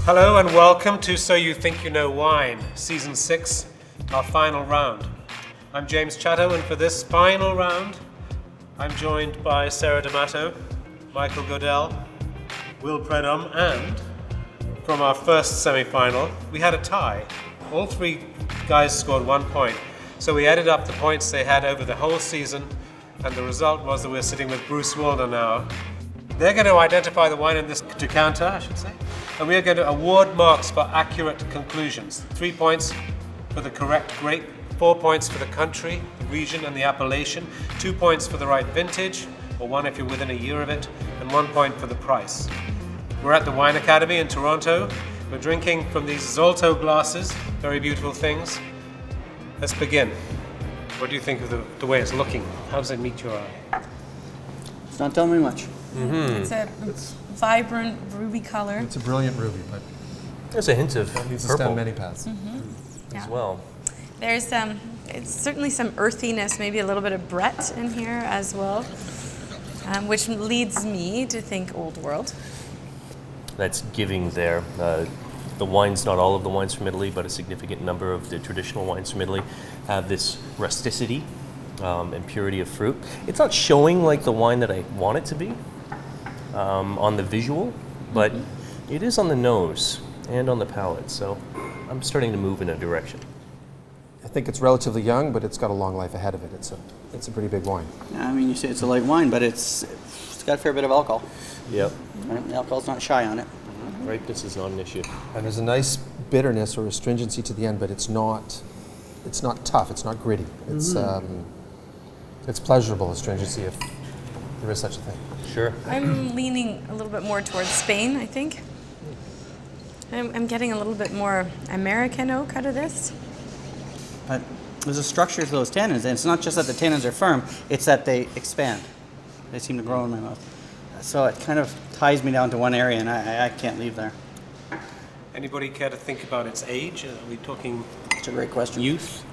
Hello and welcome to So You Think You Know Wine, Season 6, our final round. I'm James Chatto, and for this final round, I'm joined by Sara D'Amato, Michael Godell, Will Predum, and from our first semi-final, we had a tie. All three guys scored 1 point, so we added up the points they had over the whole season, and the result was that we're sitting with Bruce Wilder now. They're going to identify the wine in this decanter, I should say, and we are going to award marks for accurate conclusions. 3 points for the correct grape, 4 points for the country, the region, and the appellation, 2 points for the right vintage, or 1 if you're within a year of it, and 1 point for the price. We're at the Wine Academy in Toronto. We're drinking from these Zolto glasses, very beautiful things. Let's begin. What do you think of the way it's looking? How does it meet your eye? It's not telling me much. Mm-hmm. It's a vibrant ruby color. It's a brilliant ruby, but there's a hint of needs to purple stand many paths as well. There's it's certainly some earthiness, maybe a little bit of Brett in here as well, which leads me to think Old World. That's giving there. The wines, not all of the wines from Italy, but a significant number of the traditional wines from Italy have this rusticity and purity of fruit. It's not showing like the wine that I want it to be on the visual, but it is on the nose and on the palate, so I'm starting to move in a direction. I think it's relatively young, but it's got a long life ahead of it. It's a pretty big wine. I mean, you say it's a light wine, but it's got a fair bit of alcohol. Yep. Right? The alcohol's not shy on it. Ripeness is not an issue. And there's a nice bitterness or astringency to the end, but it's not tough. It's not gritty. It's pleasurable astringency, if there is such a thing. Sure. I'm leaning a little bit more towards Spain, I think. I'm getting a little bit more American oak out of this. But there's a structure to those tannins, and it's not just that the tannins are firm, it's that they expand. They seem to grow in my mouth. So it kind of ties me down to one area, and I can't leave there. Anybody care to think about its age? Are we talking It's a great question. youth?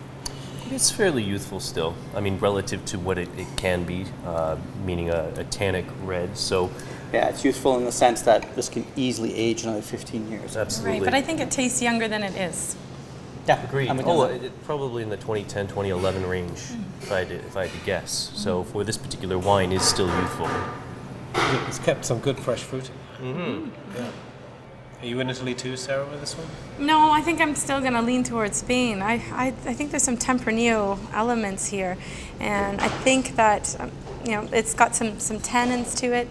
It's fairly youthful still. I mean, relative to what it can be, meaning a tannic red. So, Yeah, it's useful in the sense that this can easily age another 15 years. absolutely. Right, but I think it tastes younger than it is. Yeah, Agreed. I'm with Oh, you. probably in the 2010, 2011 range, if I had to guess. So for this particular wine, is still youthful. It's kept some good fresh fruit. Mm-hmm. Yeah. Are you in Italy too, Sarah, with this one? No, I think I'm still going to lean towards Spain. I think there's some Tempranillo elements here, and I think that it's got some tannins to it.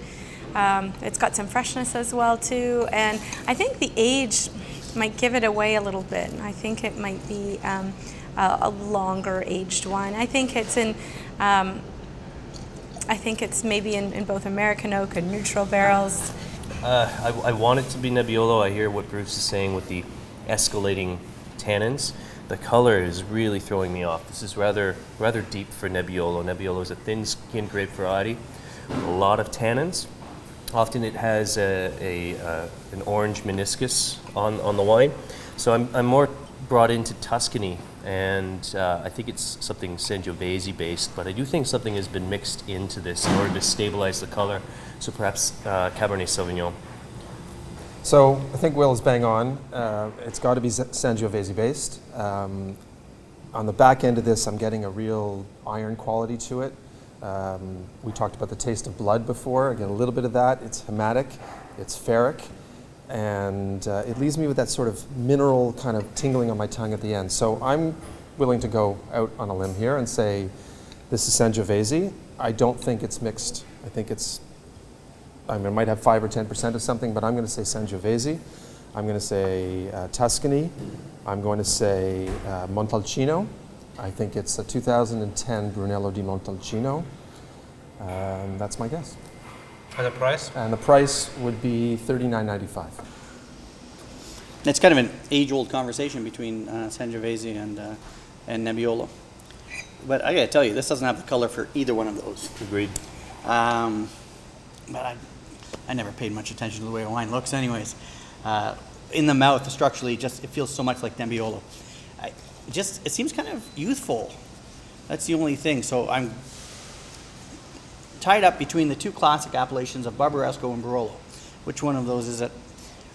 It's got some freshness as well too, and I think the age might give it away a little bit. I think it might be a longer aged wine. I think it's in. I think it's maybe in both American oak and neutral barrels. I want it to be Nebbiolo. I hear what Bruce is saying with the escalating tannins. The color is really throwing me off. This is rather deep for Nebbiolo. Nebbiolo is a thin-skinned grape variety with a lot of tannins. Often it has an orange meniscus on the wine. So I'm more brought into Tuscany, and I think it's something Sangiovese based, but I do think something has been mixed into this in order to stabilize the color. So perhaps Cabernet Sauvignon. So I think Will is bang on. It's got to be Sangiovese based. On the back end of this, I'm getting a real iron quality to it. We talked about the taste of blood before. Again, a little bit of that. It's hematic, it's ferric, and it leaves me with that sort of mineral kind of tingling on my tongue at the end. So I'm willing to go out on a limb here and say this is Sangiovese. I don't think it's mixed. I think it might have 5 or 10% of something, but I'm going to say Sangiovese. I'm going to say Tuscany. I'm going to say Montalcino. I think it's a 2010 Brunello di Montalcino. That's my guess. And the price? And the price would be $39.95. It's kind of an age-old conversation between Sangiovese and Nebbiolo. But I gotta tell you, this doesn't have the color for either one of those. Agreed. But I never paid much attention to the way a wine looks anyways. In the mouth, structurally, it feels so much like Nebbiolo. It seems kind of youthful. That's the only thing. So I'm tied up between the two classic appellations of Barbaresco and Barolo. Which one of those is it?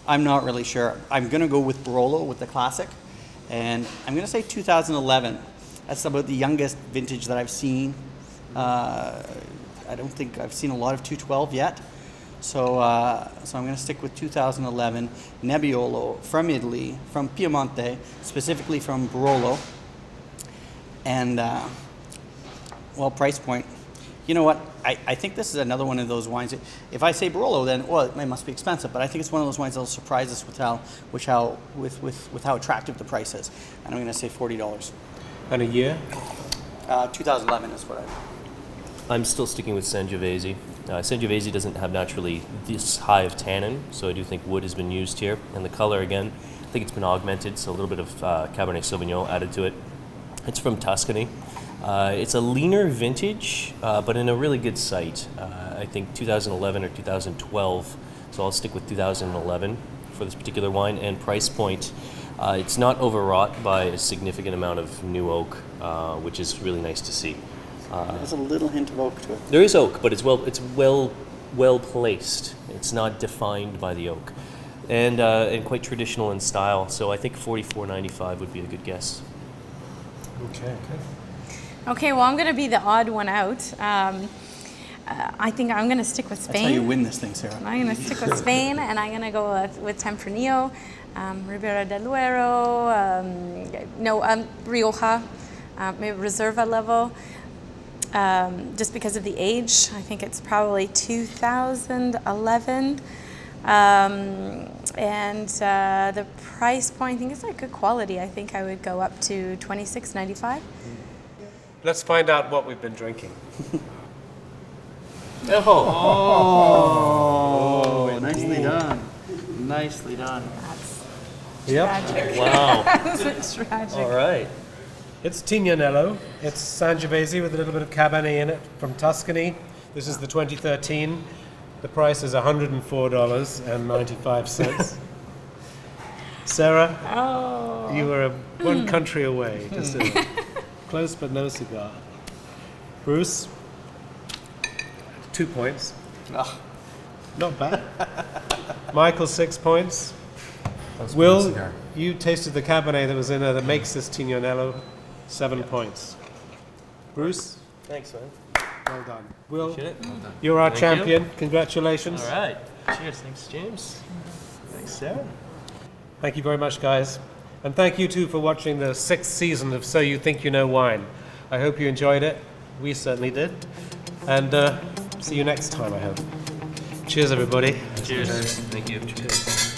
I'm not really sure. I'm going to go with Barolo, with the classic, and I'm going to say 2011. That's about the youngest vintage that I've seen. I don't think I've seen a lot of 212 yet. So I'm going to stick with 2011 Nebbiolo from Italy, from Piemonte, specifically from Barolo. And, well, price point. You know what? I think this is another one of those wines. If I say Barolo, then, well, it must be expensive. But I think it's one of those wines that'll surprise us with how attractive the price is. And I'm going to say $40. And a year? 2011 is what I'm still sticking with Sangiovese. Sangiovese doesn't have naturally this high of tannin, so I do think wood has been used here. And the color, again, I think it's been augmented, so a little bit of Cabernet Sauvignon added to it. It's from Tuscany. It's a leaner vintage, but in a really good site. I think 2011 or 2012, so I'll stick with 2011 for this particular wine. And price point, it's not overwrought by a significant amount of new oak, which is really nice to see. There's a little hint of oak to it. There is oak, but it's well placed. It's not defined by the oak, and quite traditional in style. So I think $44.95 would be a good guess. Okay. Okay, well, I'm going to be the odd one out. I think I'm going to stick with Spain. That's how you win this thing, Sarah. I'm going to stick with Spain, and I'm going to go with Tempranillo, Ribera del Duero, Rioja, maybe Reserva level. Just because of the age, I think it's probably 2011. And the price point, I think it's like good quality. I think I would go up to $26.95. Let's find out what we've been drinking. Oh, nicely done. Nicely done. Tragic. Wow. It's tragic. All right. It's Tignanello. It's Sangiovese with a little bit of Cabernet in it from Tuscany. This is the 2013. The price is $104.95. Sarah, you were one country away, just close but no cigar. Bruce, 2 points. Not bad. Michael, 6 points. Will, you tasted the Cabernet that was in there that makes this Tignanello, 7 points. Bruce, Thanks, man. well done. Will, Appreciate it. you're our Thank champion. Congratulations. All right. Cheers. Thanks, James. Thanks, Sarah. Thank you very much, guys. And thank you, too, for watching the 6th season of So You Think You Know Wine. I hope you enjoyed it. We certainly did. And see you next time, I hope. Cheers, everybody. Cheers. Thank you. Cheers.